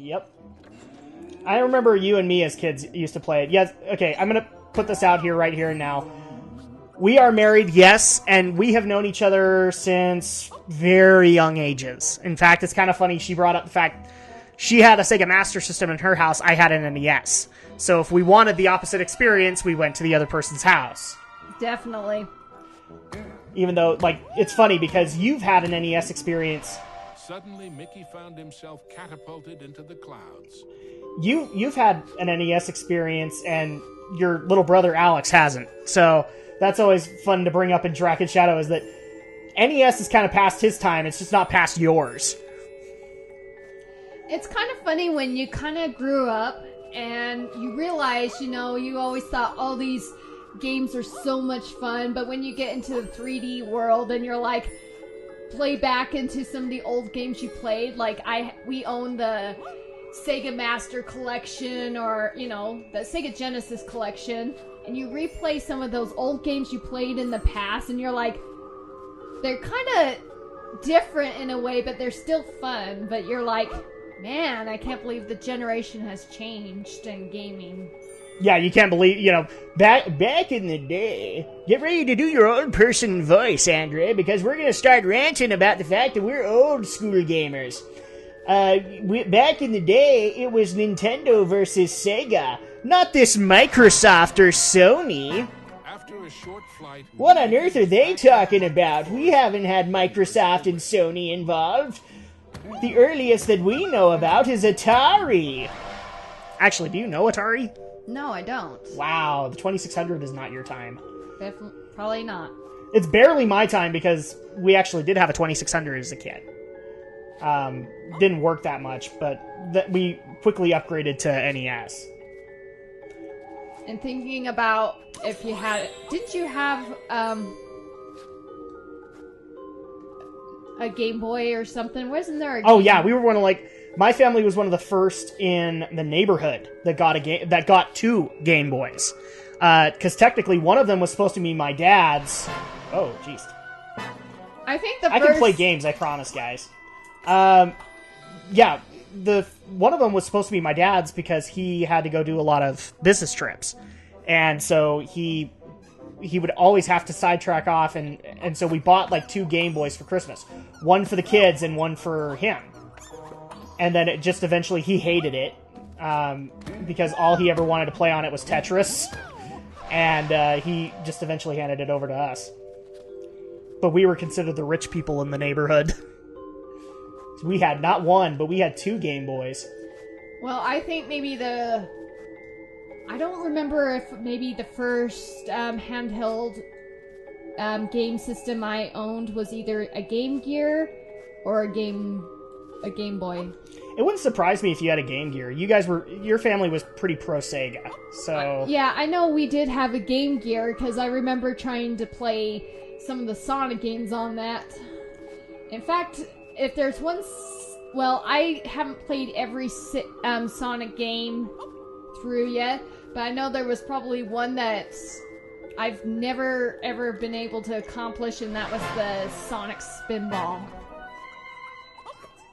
Yep. I remember you and me as kids used to play it. Yes, okay, I'm going to put this out here right here and now. We are married, yes, and we have known each other since very young ages. In fact, it's kind of funny, she brought up the fact she had a Sega Master System in her house, I had an NES. So if we wanted the opposite experience, we went to the other person's house. Definitely. Even though, like, it's funny because you've had an NES experience. Suddenly, Mickey found himself catapulted into the clouds. You've had an NES experience, and your little brother Alex hasn't. So that's always fun to bring up in Drak and Shadow, is that NES is kind of past his time, it's just not past yours. It's kind of funny when you kind of grew up and you realize, you know, you always thought all these games are so much fun, but when you get into the 3D world and you're like, play back into some of the old games you played, like we own the Sega Master Collection, or, you know, the Sega Genesis Collection, and you replay some of those old games you played in the past, and you're like, they're kind of different in a way, but they're still fun, but you're like, man, I can't believe the generation has changed in gaming. Yeah, you can't believe, you know, back in the day. Get ready to do your own person voice, Andre, because we're going to start ranting about the fact that we're old school gamers. Back in the day, it was Nintendo versus Sega, not this Microsoft or Sony. After a short flight, What on earth are they talking about? We haven't had Microsoft and Sony involved. The earliest that we know about is Atari. Actually, do you know Atari? No, I don't. Wow, the 2600 is not your time. Probably not. It's barely my time because we actually did have a 2600 as a kid. Didn't work that much, but we quickly upgraded to NES. And thinking about if you had... Didn't you have a Game Boy or something? Wasn't there a Game... Oh, yeah, we were one of, like... My family was one of the first in the neighborhood that got two Game Boys. Because technically one of them was supposed to be my dad's. Oh, jeez. I think I can play games, I promise, guys. Yeah, one of them was supposed to be my dad's because he had to go do a lot of business trips. And so he would always have to sidetrack off, and so we bought like two Game Boys for Christmas. One for the kids and one for him. And then it just eventually, he hated it, because all he ever wanted to play on it was Tetris. And he just eventually handed it over to us. But we were considered the rich people in the neighborhood. We had not one, but we had two Game Boys. Well, I think maybe I don't remember if maybe the first handheld game system I owned was either a Game Gear or a Game Boy. It wouldn't surprise me if you had a Game Gear. Your family was pretty pro Sega, so... Yeah, I know we did have a Game Gear, because I remember trying to play some of the Sonic games on that. In fact, if there's one... Well, I haven't played every Sonic game through yet, but I know there was probably one that I've never, ever been able to accomplish, and that was the Sonic Spinball.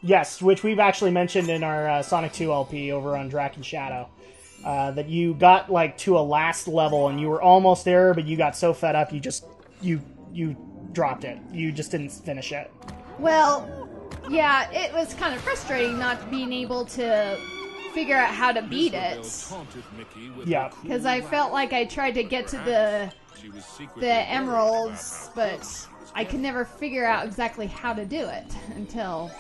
Yes, which we've actually mentioned in our Sonic 2 LP over on Drak and Shadow. That you got like to a last level and you were almost there, but you got so fed up you dropped it. You just didn't finish it. Well, yeah, it was kind of frustrating not being able to figure out how to beat it. Yeah. Because I felt like I tried to get to the emeralds, but I could never figure out exactly how to do it until...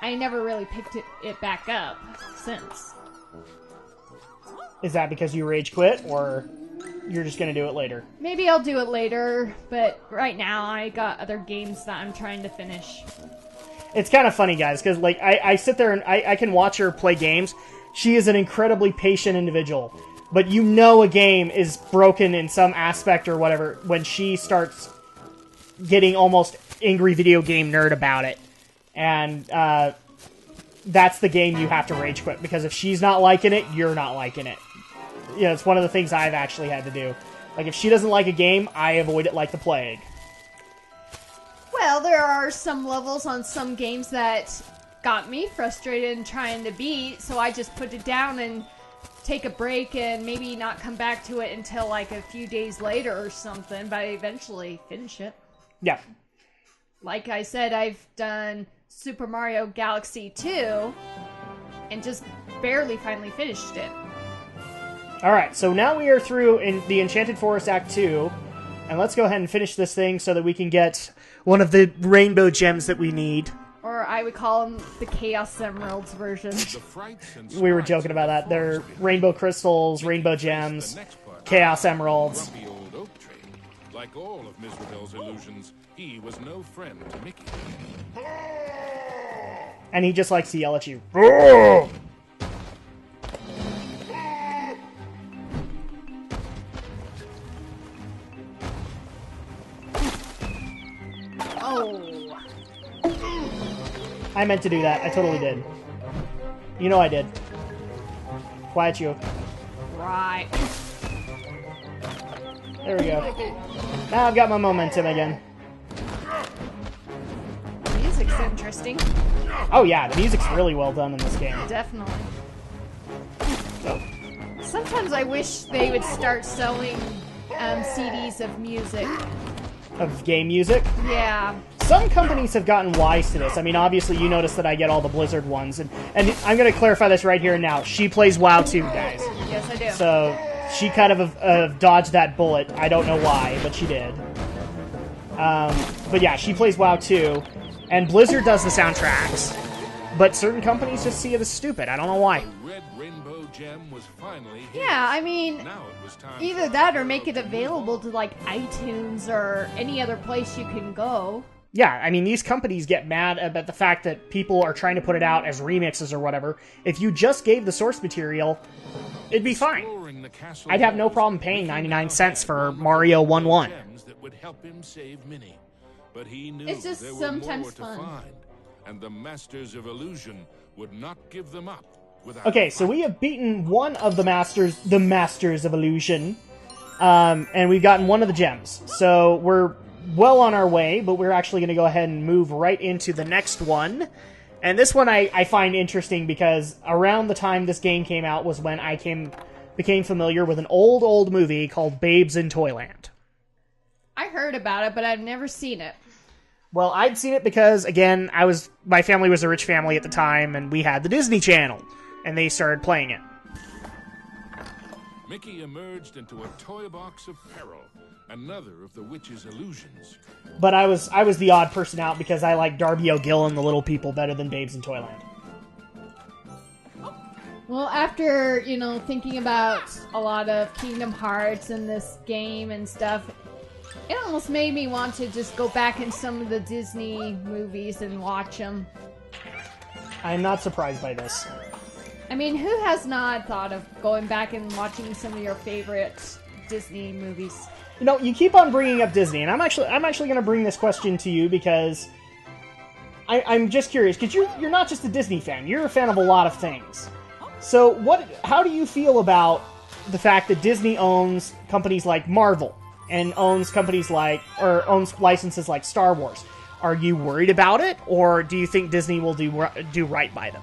I never really picked it back up since. Is that because you rage quit, or you're just going to do it later? Maybe I'll do it later, but right now I got other games that I'm trying to finish. It's kind of funny, guys, because like I sit there and I can watch her play games. She is an incredibly patient individual. But you know a game is broken in some aspect or whatever when she starts getting almost angry video game nerd about it. And that's the game you have to rage quit, because if she's not liking it, you're not liking it. You know, it's one of the things I've actually had to do. Like, if she doesn't like a game, I avoid it like the plague. Well, there are some levels on some games that got me frustrated and trying to beat, so I just put it down and take a break and maybe not come back to it until like a few days later or something, but I eventually finish it. Yeah. Like I said, I've done Super Mario Galaxy 2 and just barely finally finished it. Alright, so now we are through in the Enchanted Forest Act 2, and let's go ahead and finish this thing so that we can get one of the rainbow gems that we need. Or I would call them the Chaos Emeralds version. We were joking about that. They're rainbow crystals, rainbow gems, Chaos Emeralds. Grumpy old oak tree. Like all of Mizrabel's illusions, he was no friend to Mickey. And he just likes to yell at you. Oh. I meant to do that. I totally did. You know I did. Quiet you. Right. There we go. Now I've got my momentum again. Music's interesting. Oh yeah, the music's really well done in this game. Definitely. Sometimes I wish they would start selling CDs of music. Of game music? Yeah. Some companies have gotten wise to this. I mean, obviously you notice that I get all the Blizzard ones. And I'm going to clarify this right here and now. She plays WoW too, guys. Yes, I do. So she kind of dodged that bullet. I don't know why, but she did. But yeah, she plays WoW too. And Blizzard does the soundtracks. But certain companies just see it as stupid. I don't know why. The red rainbow gem was finally his. Yeah, I mean, Now it was time either that or make it available to like iTunes or any other place you can go. Yeah, I mean, these companies get mad about the fact that people are trying to put it out as remixes or whatever. If you just gave the source material, it'd be fine. exploring the castle I'd have no walls, problem paying Mickey 99 now cents had for looking Mario for 1-1. gems that would help him save Minnie. But he knew It's just there were sometimes more to fun. find, and the Masters of Illusion would not give them up without Okay, a so fight. we have beaten one of the Masters of Illusion, and we've gotten one of the gems. So we're well on our way, but we're actually going to go ahead and move right into the next one. And this one I find interesting because around the time this game came out was when I became familiar with an old movie called Babes in Toyland. I heard about it, but I've never seen it. Well, I'd seen it because, again, my family was a rich family at the time, and we had the Disney Channel, and they started playing it. Mickey emerged into a toy box of peril, another of the witch's illusions. But I was the odd person out because I like Darby O'Gill and the Little People better than Babes in Toyland. Well, after, thinking about a lot of Kingdom Hearts and this game and stuff, it almost made me want to just go back in some of the Disney movies and watch them. I'm not surprised by this. I mean, who has not thought of going back and watching some of your favorite Disney movies? You keep on bringing up Disney, and I'm actually going to bring this question to you because I'm just curious, because you're not just a Disney fan, you're a fan of a lot of things. So how do you feel about the fact that Disney owns companies like Marvel and owns owns licenses like Star Wars? Are you worried about it, or do you think Disney will do right by them?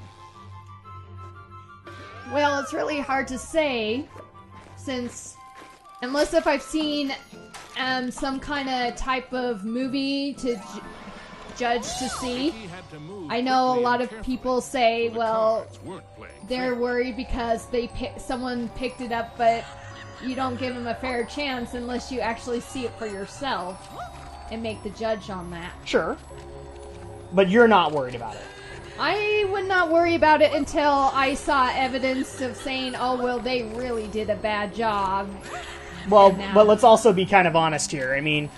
Well, it's really hard to say, unless if I've seen some kind of type of movie to judge to see. I know a lot of people say, well, they're worried because someone picked it up, but you don't give them a fair chance unless you actually see it for yourself and make the judge on that. Sure. But you're not worried about it. I would not worry about it until I saw evidence of saying, oh, well, they really did a bad job. Well, but let's also be kind of honest here. I mean,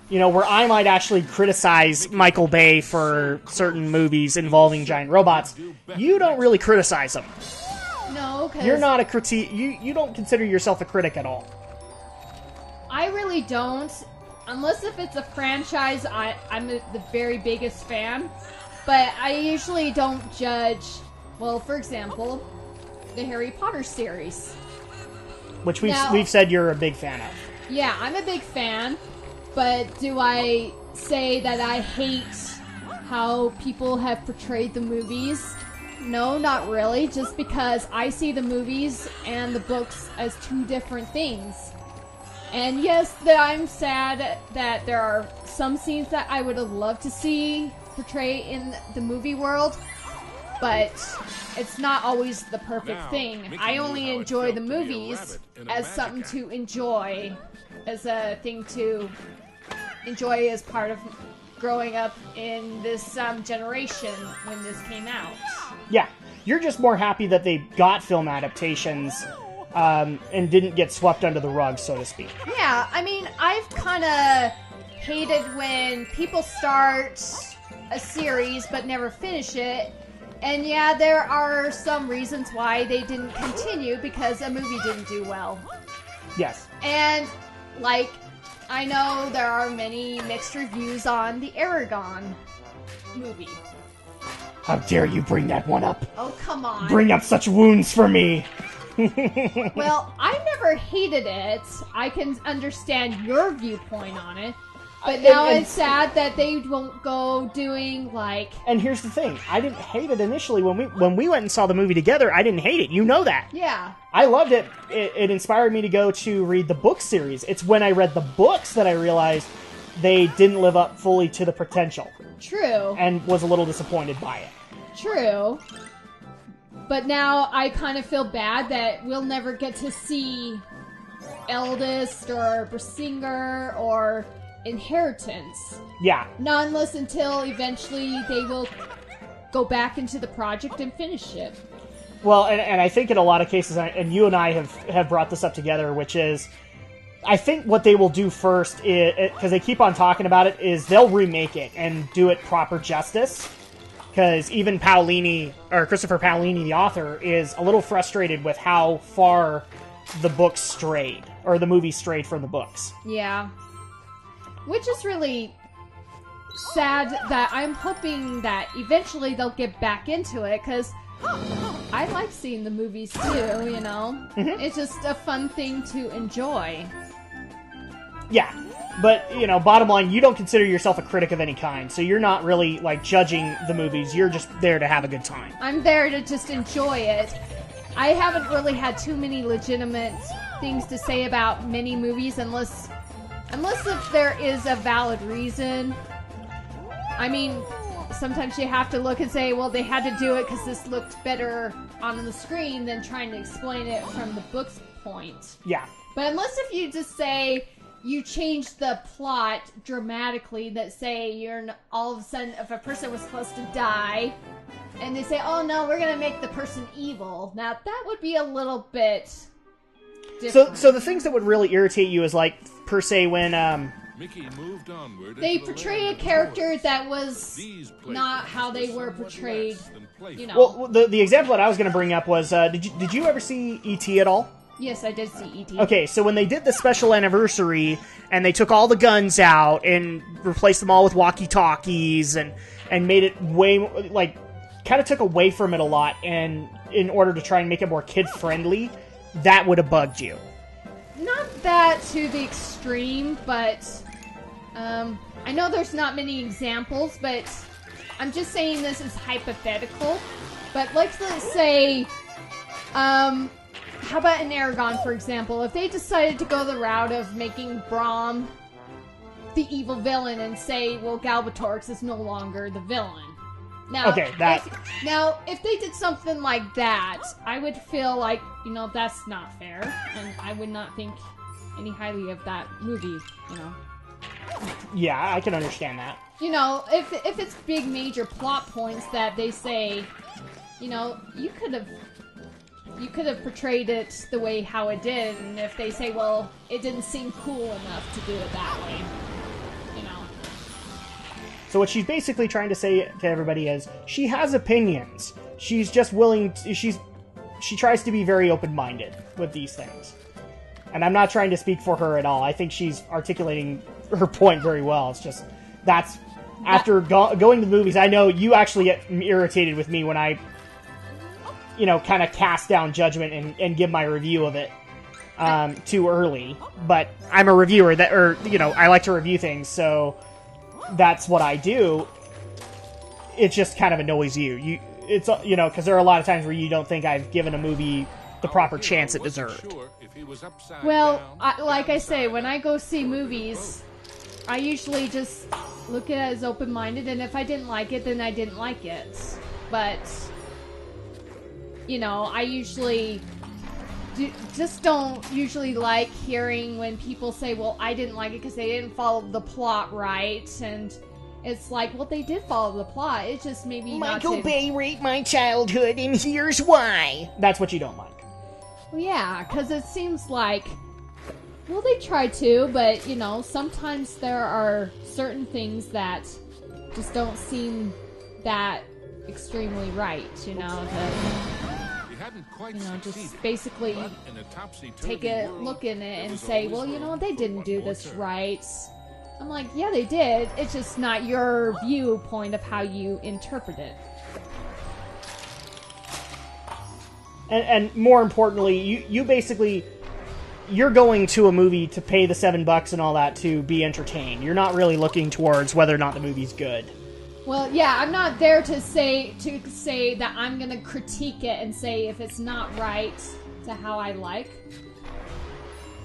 where I might actually criticize Michael Bay for certain movies involving giant robots, you don't really criticize them. No, because You're not a critique. You don't consider yourself a critic at all. I really don't. Unless if it's a franchise, I'm the very biggest fan. But I usually don't judge, well, for example, the Harry Potter series. Which we've said you're a big fan of. Yeah, I'm a big fan. But do I say that I hate how people have portrayed the movies. No, not really, just because I see the movies and the books as two different things. And yes, I'm sad that there are some scenes that I would have loved to see portrayed in the movie world, but it's not always the perfect thing. I only enjoy the movies as something to enjoy, as a thing to enjoy as part of growing up in this generation when this came out. Yeah, you're just more happy that they got film adaptations and didn't get swept under the rug, so to speak. Yeah, I mean, I've kind of hated when people start a series but never finish it. And yeah, there are some reasons why they didn't continue, because a movie didn't do well. Yes. And, like, I know there are many mixed reviews on the Aragon movie. How dare you bring that one up? Oh, come on. Bring up such wounds for me. Well, I never hated it. I can understand your viewpoint on it. But now it's sad that they won't go doing, like... And here's the thing. I didn't hate it initially. When we went and saw the movie together, I didn't hate it. You know that. Yeah. I loved it. It inspired me to go to read the book series. It's when I read the books that I realized they didn't live up fully to the potential. True. And was a little disappointed by it. True. But now I kind of feel bad that we'll never get to see Eldest or Basinger or Inheritance. Yeah. Not unless until eventually they will go back into the project and finish it. Well, and I think in a lot of cases, and you and I have brought this up together, which is, I think what they will do first, because they keep on talking about it, is they'll remake it and do it proper justice. Because even Christopher Paolini, the author, is a little frustrated with how far the books strayed, or the movie strayed from the books. Yeah. Which is really sad that I'm hoping that eventually they'll get back into it, because I like seeing the movies too, you know? Mm-hmm. It's just a fun thing to enjoy. Yeah. But, bottom line, you don't consider yourself a critic of any kind, so you're not really, judging the movies. You're just there to have a good time. I'm there to just enjoy it. I haven't really had too many legitimate things to say about many movies, unless if there is a valid reason. I mean, sometimes you have to look and say, well, they had to do it because this looked better on the screen than trying to explain it from the book's point. Yeah. But unless if you just say... you change the plot dramatically, that say all of a sudden if a person was supposed to die and they say, oh no, we're gonna make the person evil. Now that would be a little bit different. So the things that would really irritate you is per se when Mickey moved onward they portray a character that was not how they were portrayed, Well, the example that I was going to bring up was did you ever see E.T. at all? Yes, I did see E.T. Okay, so when they did the special anniversary, and they took all the guns out and replaced them all with walkie-talkies, and made it way, kind of took away from it a lot, and in order to try and make it more kid-friendly, that would have bugged you. Not that to the extreme, but I know there's not many examples, but I'm just saying this is hypothetical. But let's say, how about in Aragon, for example? If they decided to go the route of making Brom the evil villain and say, well, Galbatorix is no longer the villain. Now, if they did something like that, I would feel like, that's not fair. And I would not think any highly of that movie, Yeah, I can understand that. If it's big major plot points that they say, you could have portrayed it the way how it did, and if they say, well, it didn't seem cool enough to do it that way, So what she's basically trying to say to everybody is, she has opinions. She's just willing to, she tries to be very open-minded with these things. And I'm not trying to speak for her at all. I think she's articulating her point very well. It's just, after going to the movies, I know you actually get irritated with me when I kind of cast down judgment and give my review of it too early. But I'm a reviewer I like to review things, so that's what I do. it just kind of annoys you. It's because there are a lot of times where you don't think I've given a movie the proper chance it deserved. Well, like I say, when I go see movies, I usually just look at it as open-minded, and if I didn't like it, then I didn't like it. But, I usually just don't usually like hearing when people say, well, I didn't like it because they didn't follow the plot right, and it's like, well, they did follow the plot. It's just maybe Michael Bay raped my childhood, and here's why. That's what you don't like. Well, yeah, because it seems like, well, they try to, but, sometimes there are certain things that just don't seem that extremely right, just basically take a look in it and say, well, they didn't do this right. I'm like, yeah, they did. It's just not your viewpoint of how you interpret it. And more importantly, you basically, you're going to a movie to pay the $7 and all that to be entertained. You're not really looking towards whether or not the movie's good. Well, yeah, I'm not there to say that I'm going to critique it and say if it's not right to how I like,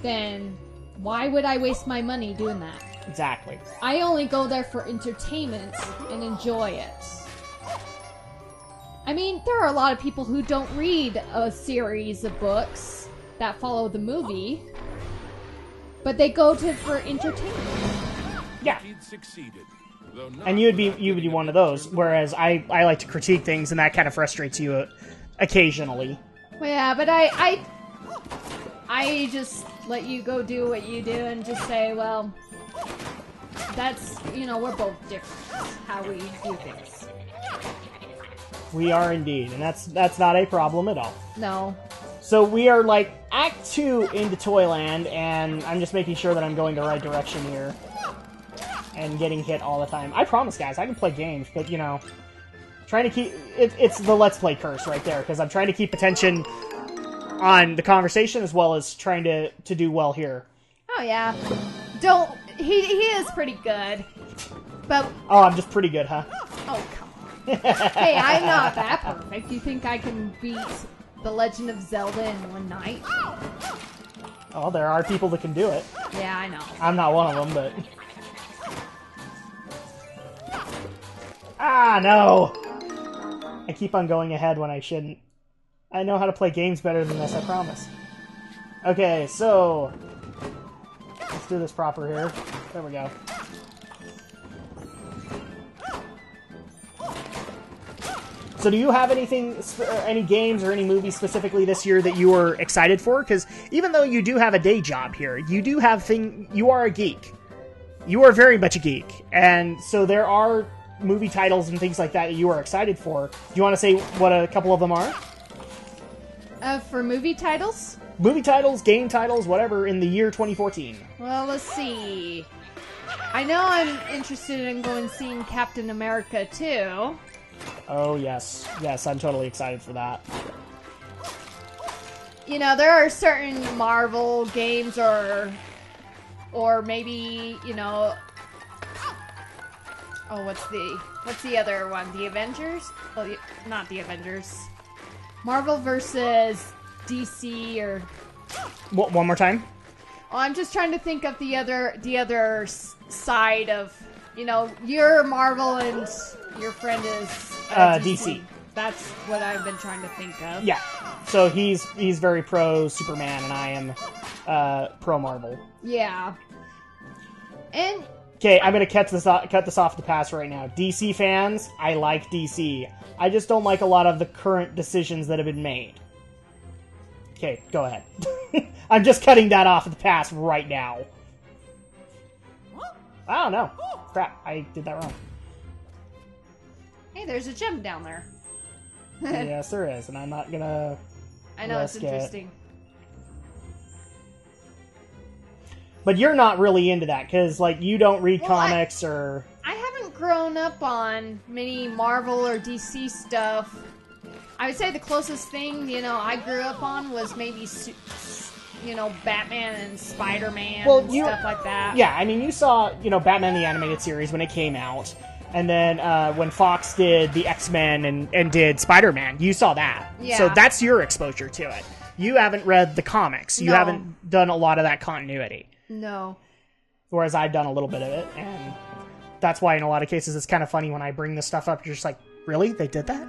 then why would I waste my money doing that? Exactly. I only go there for entertainment and enjoy it. I mean, there are a lot of people who don't read a series of books that follow the movie, but they go for entertainment. Yeah. And you would be one of those, whereas I like to critique things, and that kind of frustrates you occasionally. Well, yeah, but I just let you go do what you do and just say, well, that's, we're both different how we do things. We are indeed, and that's not a problem at all. No. So we are like Act 2 into Toyland, and I'm just making sure that I'm going the right direction here. And getting hit all the time. I promise, guys, I can play games, but, trying to keep... It's the Let's Play curse right there, because I'm trying to keep attention on the conversation as well as trying to do well here. Oh, yeah. He is pretty good. But... Oh, I'm just pretty good, huh? Oh, come on. Hey, I'm not that perfect. You think I can beat The Legend of Zelda in one night? Oh, there are people that can do it. Yeah, I know. I'm not one of them, but... Ah, no! I keep on going ahead when I shouldn't. I know how to play games better than this, I promise. Okay, so... let's do this proper here. There we go. So do you have any games or any movies specifically this year that you are excited for? Because even though you do have a day job here, you are a geek. You are very much a geek. And so there are movie titles and things like that you are excited for. Do you want to say what a couple of them are? For movie titles? Movie titles, game titles, whatever, in the year 2014. Well, let's see. I know I'm interested in going seeing Captain America 2. Oh, yes. Yes, I'm totally excited for that. There are certain Marvel games or maybe, oh, what's the other one? The Avengers? Oh, not the Avengers. Marvel versus DC or... What, one more time? Oh, I'm just trying to think of the other side of, you're Marvel and your friend is DC. That's what I've been trying to think of. Yeah. So he's very pro Superman, and I am pro Marvel. Yeah. And... Okay, I'm going to cut this off the pass right now. DC fans, I like DC. I just don't like a lot of the current decisions that have been made. Okay, go ahead. I'm just cutting that off the pass right now. Oh, no. Crap, I did that wrong. Hey, there's a gem down there. Yes, there is, and I'm not going to... I know, it's interesting. But you're not really into that, because, you don't read comics or... I haven't grown up on many Marvel or DC stuff. I would say the closest thing, I grew up on was maybe, Batman and Spider-Man and stuff like that. Yeah, I mean, you saw, Batman the Animated Series when it came out. And then when Fox did the X-Men and did Spider-Man, you saw that. Yeah. So that's your exposure to it. You haven't read the comics. You No. haven't done a lot of that continuity. No. Whereas I've done a little bit of it. And that's why in a lot of cases it's kind of funny when I bring this stuff up. You're just like, really? They did that?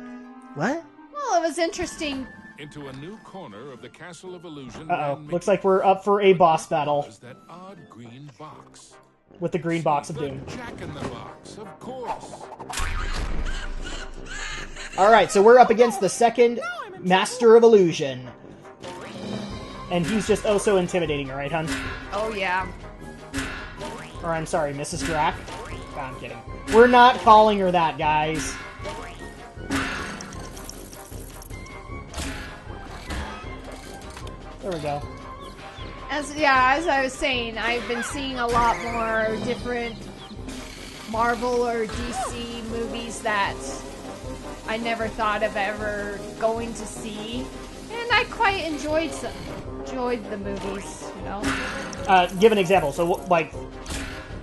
What? Well, it was interesting. Into a new corner of the Castle of Illusion. Uh-oh. Looks like we're up for a boss battle. Was that odd green box? With the green box of doom. Jack-in-the-Box, of course. Alright, so we're up against the second Master of Illusion. And he's just oh so intimidating, right, hun? Oh, yeah. Or I'm sorry, Mrs. Drak? No, I'm kidding. We're not calling her that, guys. There we go. As I was saying, I've been seeing a lot more different Marvel or DC movies that I never thought of ever going to see, and I quite enjoyed the movies. You know. Give an example. So, like,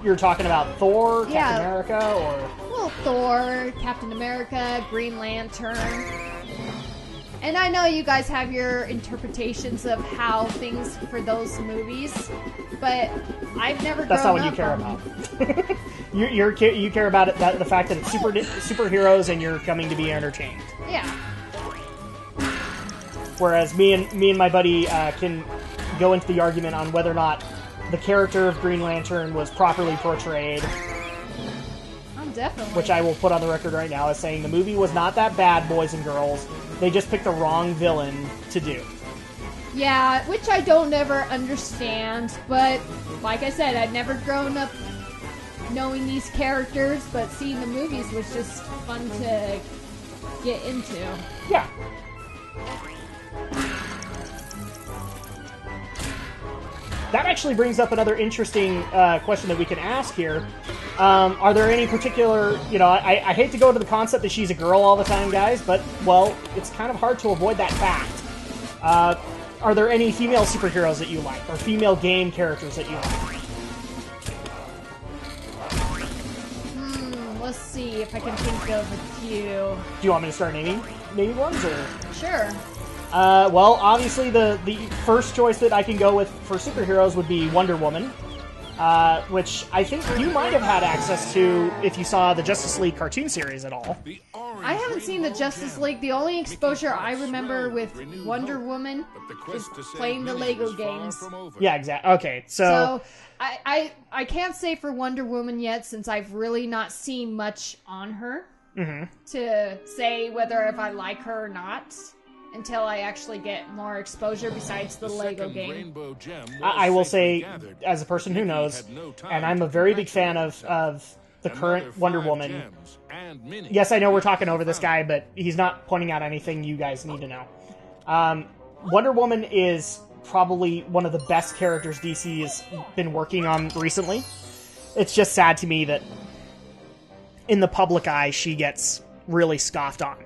you're talking about Thor, Captain Yeah. America, or Well, Thor, Captain America, Green Lantern. And I know you guys have your interpretations of how things for those movies, but I've never. that's not what you up care on- about. you care about it, the fact that it's superheroes and you're coming to be entertained. Yeah. Whereas me and my buddy can go into the argument on whether or not the character of Green Lantern was properly portrayed, Oh, definitely. which I will put on the record right now as saying the movie was not that bad, boys and girls. They just picked the wrong villain to do. Yeah, which I don't ever understand, but like I said, I'd never grown up knowing these characters, but seeing the movies was just fun to get into. Yeah. That actually brings up another interesting question that we can ask here. Are there any particular, I hate to go to the concept that she's a girl all the time, guys, but, well, it's kind of hard to avoid that fact. Are there any female superheroes that you like, or female game characters that you like? Let's see if I can think of a few. Do you want me to start naming ones, or? Sure. Well, obviously the first choice that I can go with for superheroes would be Wonder Woman, which I think you might have had access to if you saw the Justice League cartoon series at all. I haven't seen the Justice League. The only exposure I remember with Wonder Woman is playing the Lego games. Yeah, exactly. Okay, So I can't say for Wonder Woman yet, since I've really not seen much on her to say whether if I like her or not until I actually get more exposure besides the Lego game. I will say, as a person who knows, and I'm a very big fan of the current Wonder Woman. Yes, I know we're talking over this guy, but he's not pointing out anything you guys need to know. Wonder Woman is probably one of the best characters DC has been working on recently. It's just sad to me that in the public eye, she gets really scoffed on.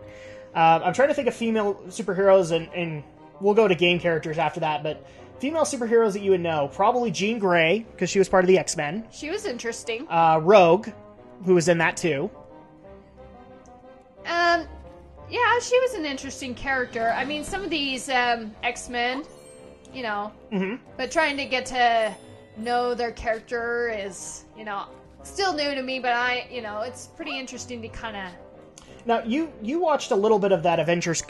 I'm trying to think of female superheroes, and we'll go to game characters after that, but female superheroes that you would know, probably Jean Grey, because she was part of the X-Men. She was interesting. Rogue, who was in that too. Yeah, she was an interesting character. I mean, some of these X-Men, but trying to get to know their character is, still new to me, but it's pretty interesting to kind of... Now, you watched a little bit of that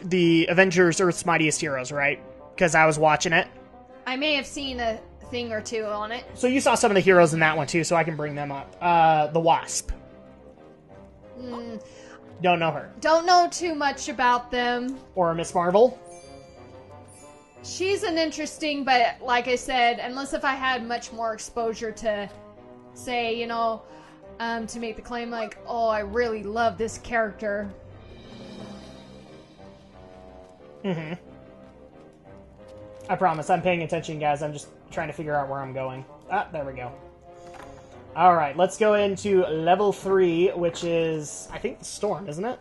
the Avengers Earth's Mightiest Heroes, right? Because I was watching it. I may have seen a thing or two on it. So you saw some of the heroes in that one too, so I can bring them up. The Wasp. Don't know her. Don't know too much about them. Or Miss Marvel. She's an interesting, but like I said, unless if I had much more exposure to say, to make the claim like, oh, I really love this character. I promise, I'm paying attention, guys. I'm just trying to figure out where I'm going. Ah, there we go. Alright, let's go into level 3, which is, I think, the Storm, isn't it?